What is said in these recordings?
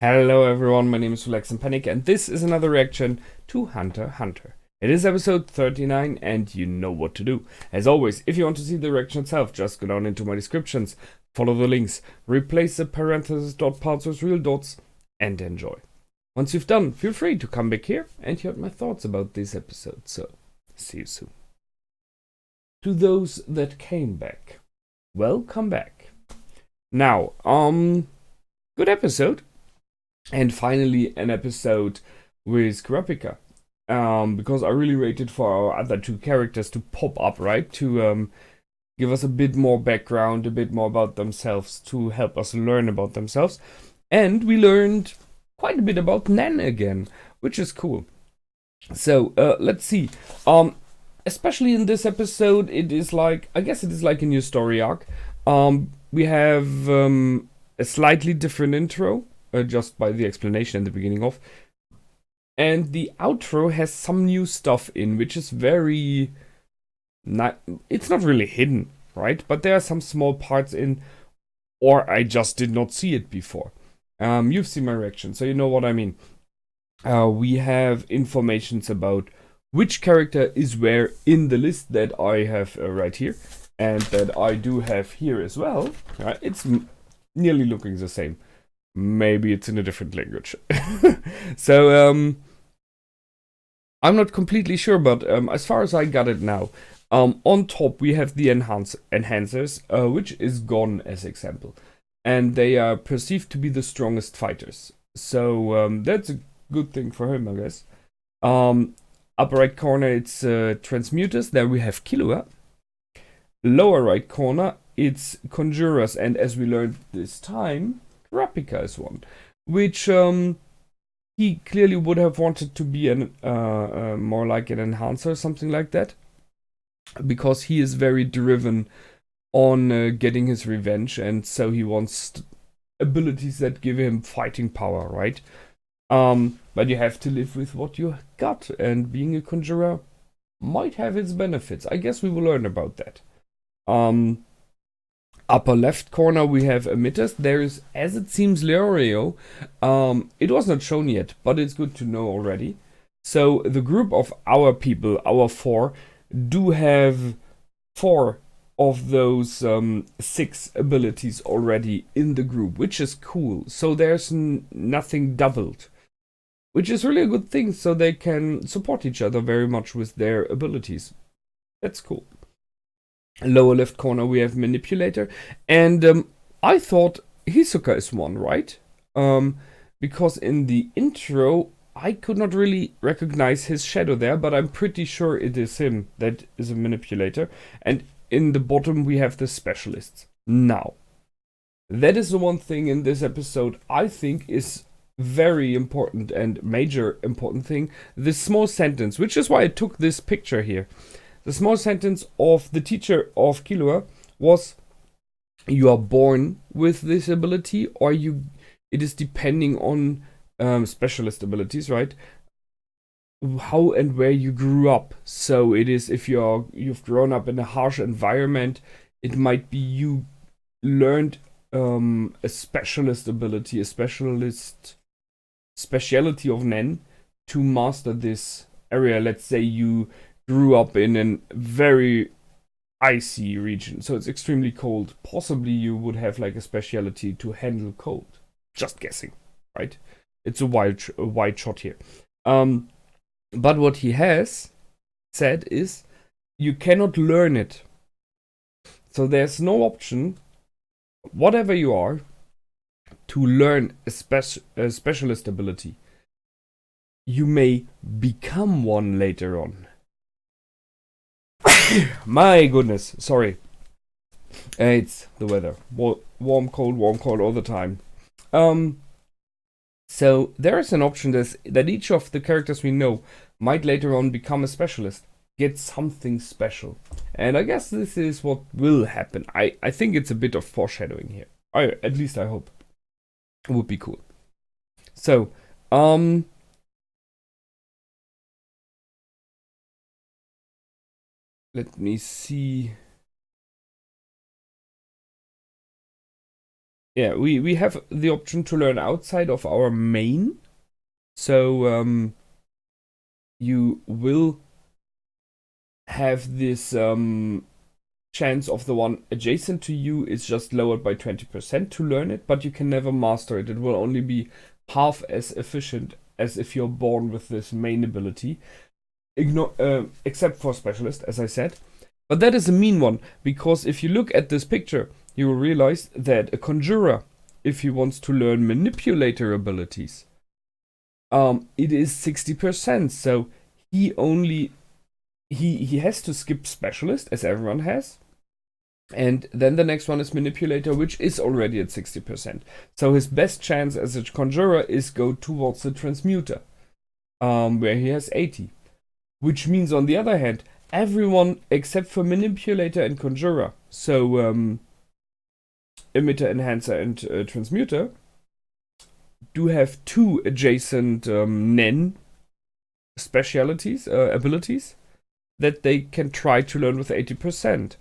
Hello everyone, my name is Relax and Panic, and this is another reaction to Hunter x Hunter. It is episode 39, and you know what to do. As always, if you want to see the reaction itself, just go down into my descriptions, follow the links, replace the parentheses dot parts with real dots, and enjoy. Once you've done, feel free to come back here and hear my thoughts about this episode, so see you soon. To those that came back, welcome back. Now, good episode. And finally, an episode with Kurapika. Because I really waited for our other two characters to pop up, right? To give us a bit more background, a bit more about themselves, to help us learn about themselves. And we learned quite a bit about Nan again, which is cool. So, let's see. Especially in this episode, it is like, I guess it is like a new story arc. We have a slightly different intro. Just by the explanation at the beginning of. And the outro has some new stuff in, which is very... it's not really hidden, right? But there are some small parts in, or I just did not see it before. You've seen my reaction, so you know what I mean. We have informations about which character is where in the list that I have right here. And that I do have here as well. It's nearly looking the same. Maybe it's in a different language. So, I'm not completely sure, but as far as I got it now, on top we have the enhancers, which is Gon as example. And they are perceived to be the strongest fighters. So, that's a good thing for him, I guess. Upper right corner, it's Transmuters. There we have Killua. Lower right corner, it's Conjurers. And as we learned this time, Kurapika is one, which he clearly would have wanted to be an more like an enhancer, something like that, because he is very driven on getting his revenge, and so he wants abilities that give him fighting power, right? But you have to live with what you got, and being a conjurer might have its benefits. I guess we will learn about that. Upper left corner we have emitters. There is, as it seems, Leorio. It was not shown yet, but it's good to know already. So the group of our people, our four, do have 4 of those 6 abilities already in the group, which is cool. So there's nothing doubled, which is really a good thing, so they can support each other very much with their abilities. That's cool. Lower left corner we have Manipulator, and I thought Hisoka is one, right? Because in the intro I could not really recognize his shadow there, but I'm pretty sure it is him that is a Manipulator. And in the bottom we have the Specialists. Now, that is the one thing in this episode I think is very important and major important thing. This small sentence, which is why I took this picture here. The small sentence of the teacher of Killua was, you are born with this ability, or it is depending on specialist abilities, right? How and where you grew up. So it is, if you've grown up in a harsh environment, it might be you learned a specialist ability, a speciality of Nen to master this area. Let's say you grew up in a very icy region, so it's extremely cold. Possibly you would have like a specialty to handle cold. Just guessing, right? It's a wide shot here. But what he has said is you cannot learn it. So there's no option, whatever you are, to learn a specialist ability. You may become one later on. My goodness, sorry. It's the weather. Warm, cold all the time. So there is an option that each of the characters we know might later on become a specialist, get something special. And I guess this is what will happen. I think it's a bit of foreshadowing here. At least I hope. It would be cool. So, let me see. yeah, we have the option to learn outside of our main. So you will have this chance of the one adjacent to you is just lowered by 20% to learn it, but you can never master it. It will only be half as efficient as if you're born with this main ability. Except for specialist, as I said. But that is a mean one, because if you look at this picture, you will realize that a conjurer, if he wants to learn manipulator abilities, it is 60%. So he only he has to skip specialist, as everyone has. And then the next one is manipulator, which is already at 60%. So his best chance as a conjurer is go towards the transmuter, where he has 80. Which means, on the other hand, everyone except for manipulator and conjurer, so emitter, enhancer, and transmuter, do have 2 adjacent Nen specialities, abilities, that they can try to learn with 80%.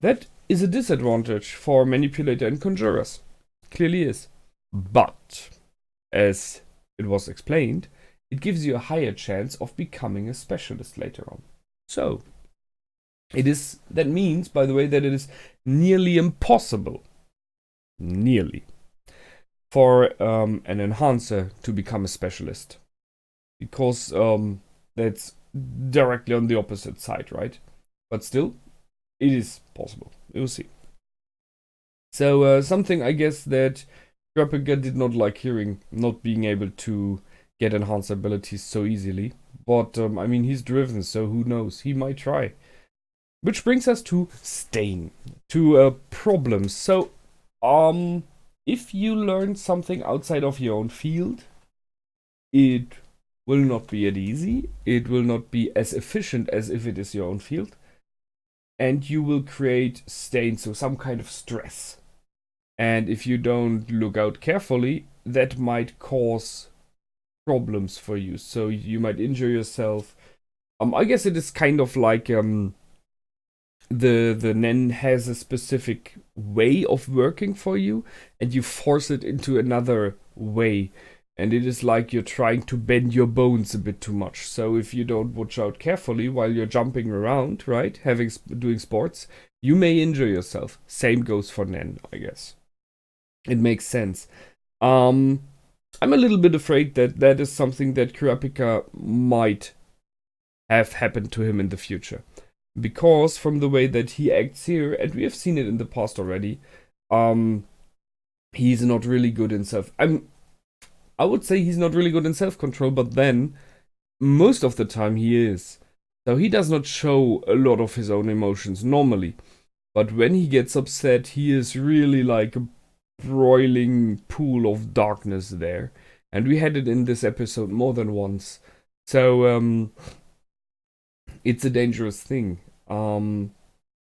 That is a disadvantage for manipulator and conjurers. Clearly is. But, as it was explained, it gives you a higher chance of becoming a specialist later on. So, that means, by the way, that it is nearly impossible, for an enhancer to become a specialist. Because that's directly on the opposite side, right? But still, it is possible. We'll see. So, something I guess that Kurapika did not like hearing, not being able to get enhanced abilities so easily. But, I mean, he's driven, so who knows? He might try. Which brings us to stain, to problems. So, if you learn something outside of your own field, it will not be as easy. It will not be as efficient as if it is your own field. And you will create stain, so some kind of stress. And if you don't look out carefully, that might cause problems for you. So you might injure yourself. I guess it is kind of like the Nen has a specific way of working for you, and you force it into another way. And it is like you're trying to bend your bones a bit too much. So if you don't watch out carefully while you're jumping around, right, doing sports, you may injure yourself. Same goes for Nen, I guess. It makes sense. I'm a little bit afraid that that is something that Kurapika might have happened to him in the future. Because from the way that he acts here, and we have seen it in the past already, he's not really good in I would say he's not really good in self-control, but then most of the time he is. So he does not show a lot of his own emotions normally. But when he gets upset, he is really like a broiling pool of darkness there. And we had it in this episode more than once. So, it's a dangerous thing. You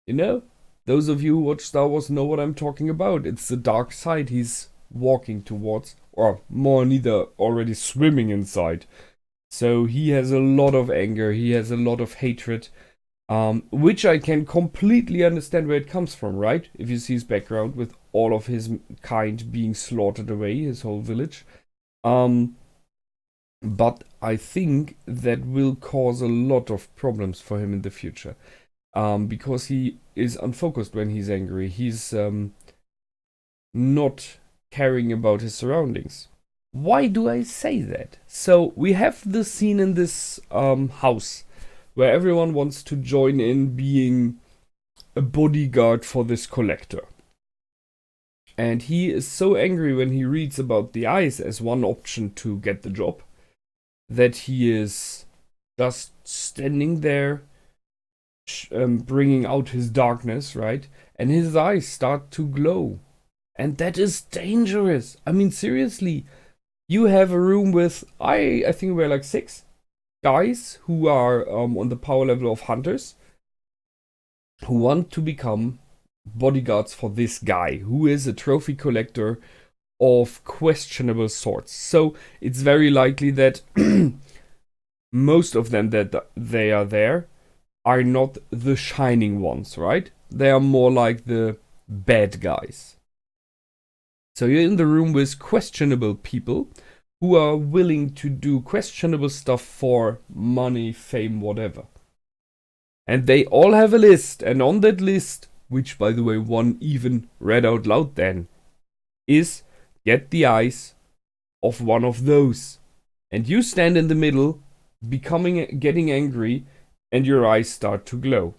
know, those of you who watch Star Wars know what I'm talking about. It's the dark side he's walking towards, or more neither, already swimming inside. So he has a lot of anger, he has a lot of hatred, which I can completely understand where it comes from, right? If you see his background with all of his kind being slaughtered away, his whole village. But I think that will cause a lot of problems for him in the future. Because he is unfocused when he's angry. He's not caring about his surroundings. Why do I say that? So we have the scene in this house where everyone wants to join in being a bodyguard for this collector. And he is so angry when he reads about the eyes as one option to get the job that he is just standing there, bringing out his darkness, right? And his eyes start to glow. And that is dangerous. I mean, seriously, you have a room with, I think we're like 6 guys who are on the power level of hunters who want to become bodyguards for this guy who is a trophy collector of questionable sorts. So it's very likely that most of them that they are there are not the shining ones, right? They are more like the bad guys. So you're in the room with questionable people who are willing to do questionable stuff for money, fame, whatever. And they all have a list, and on that list, which by the way one even read out loud then, is get the eyes of one of those. And you stand in the middle, getting angry, and your eyes start to glow.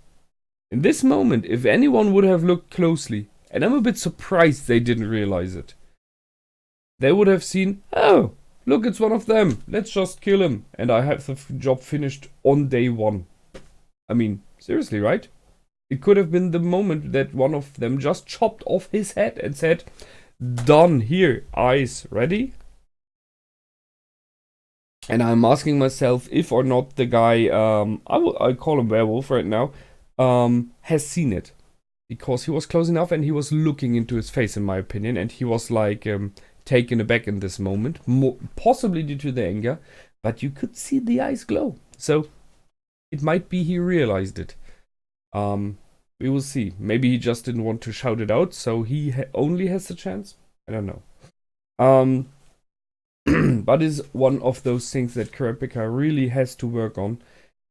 In this moment, if anyone would have looked closely, and I'm a bit surprised they didn't realize it, they would have seen, oh, look, it's one of them. Let's just kill him. And I have the job finished on day one. I mean, seriously, right? It could have been the moment that one of them just chopped off his head and said, done, here, eyes, ready? And I'm asking myself if or not the guy, I call him werewolf right now, has seen it. Because he was close enough and he was looking into his face, in my opinion, and he was like taken aback in this moment, possibly due to the anger, but you could see the eyes glow. So it might be he realized it. We will see. Maybe he just didn't want to shout it out, so he only has the chance. I don't know. But it's one of those things that Kurapika really has to work on.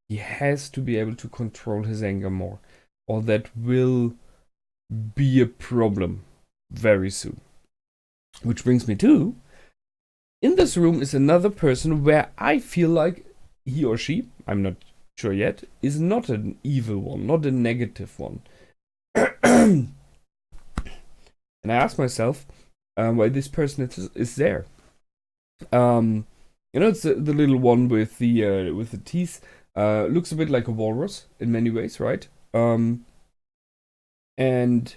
He has to be able to control his anger more, or that will be a problem very soon. Which brings me to, in this room is another person where I feel like he or she, I'm not sure yet, is not an evil one, not a negative one. And I ask myself why this person is there. It's the little one with the teeth. Looks a bit like a walrus in many ways, right? And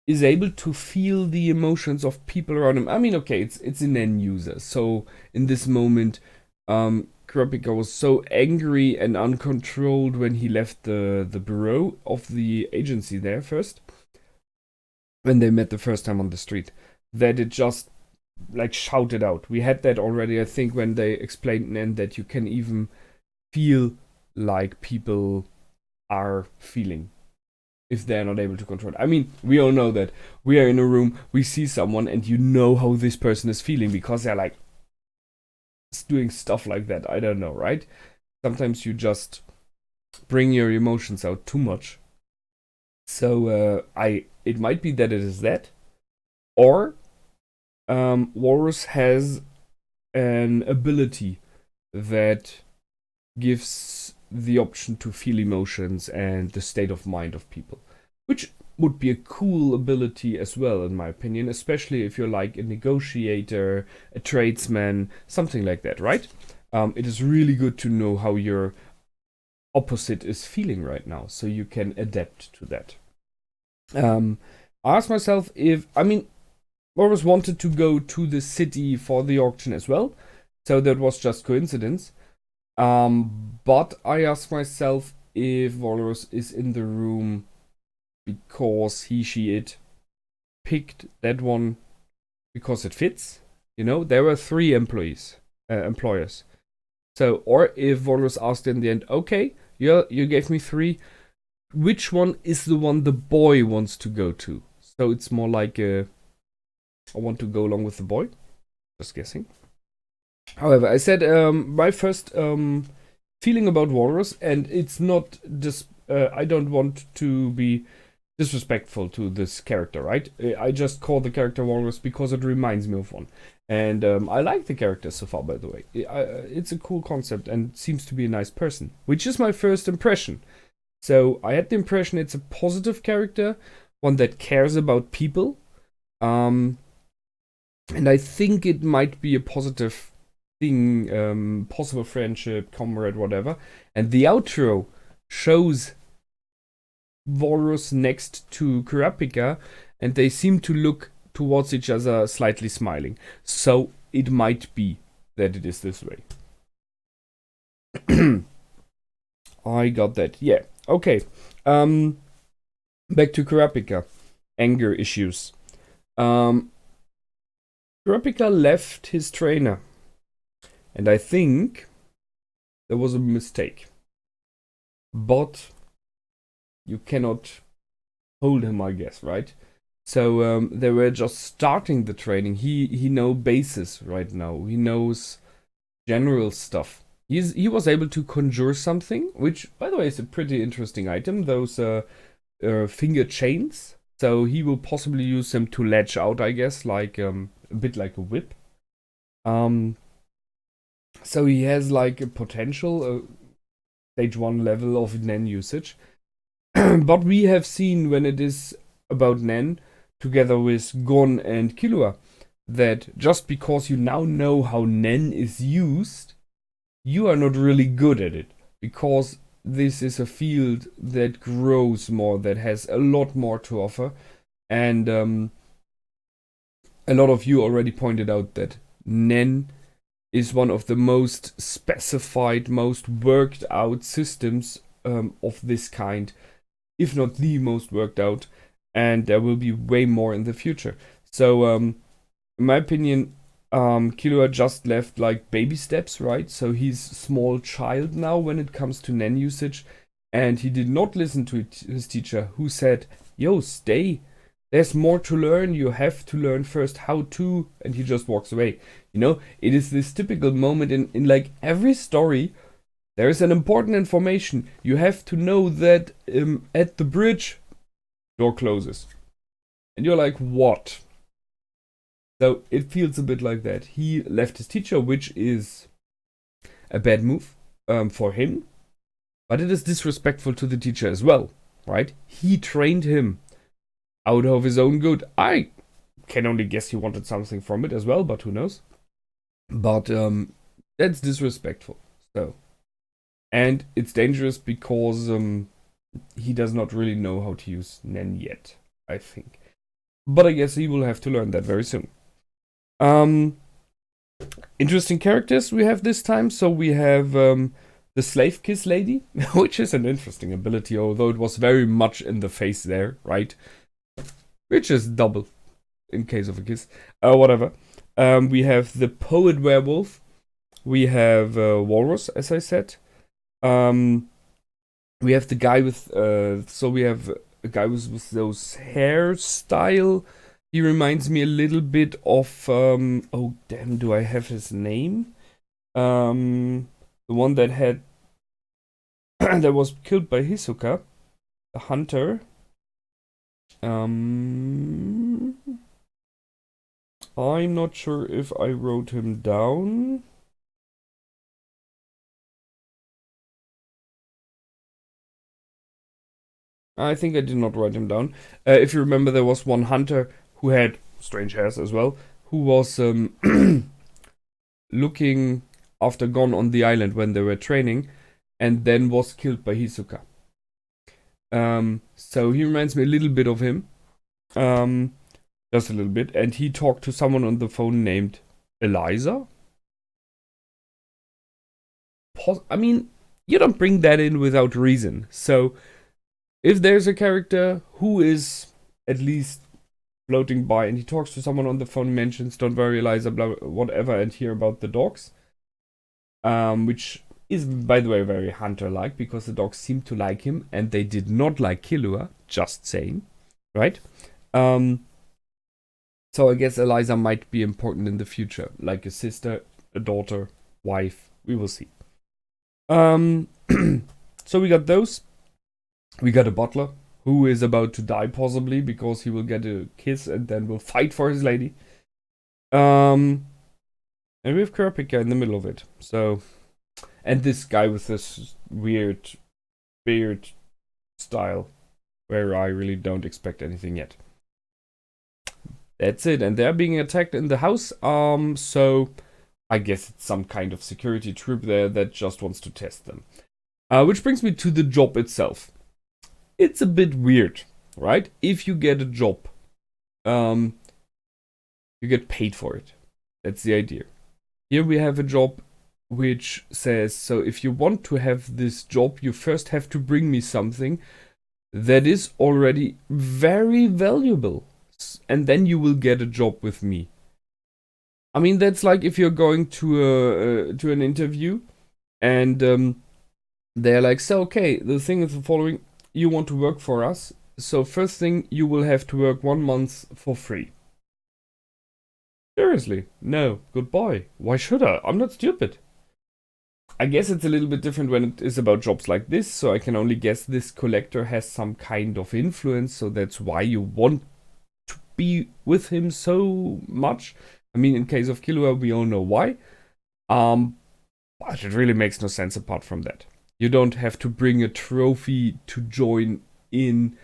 is able to feel the emotions of people around him. I mean, okay, it's an end user. So in this moment, Kurapika was so angry and uncontrolled when he left the bureau of the agency there first, when they met the first time on the street, that it just like shouted out. We had that already, I think, when they explained then that you can even feel like people are feeling if they're not able to control it. I mean, we all know that we are in a room, we see someone, and you know how this person is feeling because they're like doing stuff like that. I don't know, right? Sometimes you just bring your emotions out too much. So it might be that it is that, or Walrus has an ability that gives the option to feel emotions and the state of mind of people, which would be a cool ability as well, in my opinion, especially if you're like a negotiator, a tradesman, something like that, right? It is really good to know how your opposite is feeling right now, so you can adapt to that. I asked myself if, Boris wanted to go to the city for the auction as well, so that was just coincidence. But I asked myself if Walrus is in the room because it picked that one because it fits. You know, there were 3 employers. So, or if Walrus asked in the end, okay, you gave me 3, which one is the one the boy wants to go to? So it's more like I want to go along with the boy. Just guessing. However, I said my first feeling about Walrus, and it's not just, I don't want to be disrespectful to this character, right? I just call the character Walrus because it reminds me of one. And I like the character so far, by the way. It's a cool concept and seems to be a nice person, which is my first impression. So I had the impression it's a positive character, one that cares about people. And I think it might be a positive thing, possible friendship, comrade, whatever. And the outro shows Walrus next to Kurapika, and they seem to look towards each other, slightly smiling. So it might be that it is this way. I got that. Yeah. Okay. Back to Kurapika. Anger issues. Kurapika left his trainer. And I think there was a mistake. But you cannot hold him, I guess, right? So they were just starting the training. He know bases right now. He knows general stuff. He was able to conjure something, which by the way is a pretty interesting item. Those finger chains. So he will possibly use them to latch out, I guess, like a bit like a whip. So he has like a potential stage 1 level of Nen usage. But we have seen when it is about Nen, together with Gon and Killua, that just because you now know how Nen is used, you are not really good at it. Because this is a field that grows more, that has a lot more to offer. And a lot of you already pointed out that Nen is one of the most specified, most worked out systems of this kind, if not the most worked out, and there will be way more in the future. So, in my opinion, Killua just left like baby steps, right? So he's small child now when it comes to Nen usage, and he did not listen to his teacher, who said, "Yo, stay. There's more to learn. You have to learn first how to," and he just walks away. You know, it is this typical moment in like every story. There is an important information. You have to know that at the bridge, door closes. And you're like, what? So it feels a bit like that. He left his teacher, which is a bad move for him. But it is disrespectful to the teacher as well, right? He trained him out of his own good. I can only guess he wanted something from it as well, but who knows? But that's disrespectful. So, and it's dangerous because he does not really know how to use Nen yet, I think. But I guess he will have to learn that very soon. Interesting characters we have this time. So we have the Slave Kiss Lady, which is an interesting ability, although it was very much in the face there, right? Which is double in case of a kiss. Whatever. We have the Poet Werewolf. We have Walrus, as I said. We have the guy with... so we have a guy with those hairstyle. He reminds me a little bit of... oh, damn, do I have his name? The one that had... that was killed by Hisoka. The hunter. I'm not sure if I wrote him down. I think I did not write him down. If you remember, there was one hunter who had strange hairs as well, who was looking after Gon on the island when they were training, and then was killed by Hisoka. So he reminds me a little bit of him. Just a little bit. And he talked to someone on the phone named Eliza. I mean, you don't bring that in without reason. So, if there's a character who is at least floating by and he talks to someone on the phone, mentions, "Don't worry, Eliza, blah, whatever," and hear about the dogs. Which is, by the way, very hunter-like, because the dogs seem to like him, and they did not like Killua, just saying. Right? So I guess Eliza might be important in the future, like a sister, a daughter, wife. We will see. So we got those. We got a butler who is about to die possibly because he will get a kiss and then will fight for his lady. And we have Kurapika in the middle of it. So, and this guy with this weird beard style, where I really don't expect anything yet. That's it, and they're being attacked in the house, so I guess it's some kind of security troop there that just wants to test them. Which brings me to the job itself. It's a bit weird, right? If you get a job, you get paid for it. That's the idea. Here we have a job which says, so if you want to have this job, you first have to bring me something that is already very valuable. And then you will get a job with me. I mean, that's like if you're going to an interview, and they're like, "So okay, the thing is the following: you want to work for us. So first thing, you will have to work 1 month for free. Seriously? No. Goodbye. Why should I? I'm not stupid. I guess it's a little bit different when it is about jobs like this, so I can only guess this collector has some kind of influence, so that's why you want to be with him so much. I mean, in case of Killua, we all know why. But it really makes no sense apart from that. You don't have to bring a trophy to join in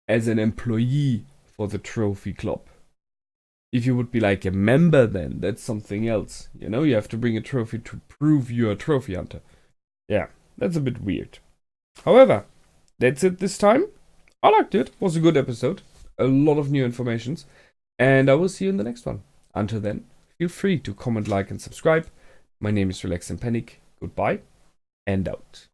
as an employee for the trophy club. If you would be like a member, then that's something else. You know, you have to bring a trophy to prove you're a trophy hunter. Yeah, that's a bit weird. However, that's it this time. I liked it. It was a good episode. A lot of new informations. And I will see you in the next one. Until then, feel free to comment, like, and subscribe. My name is Relax and Panic. Goodbye and out.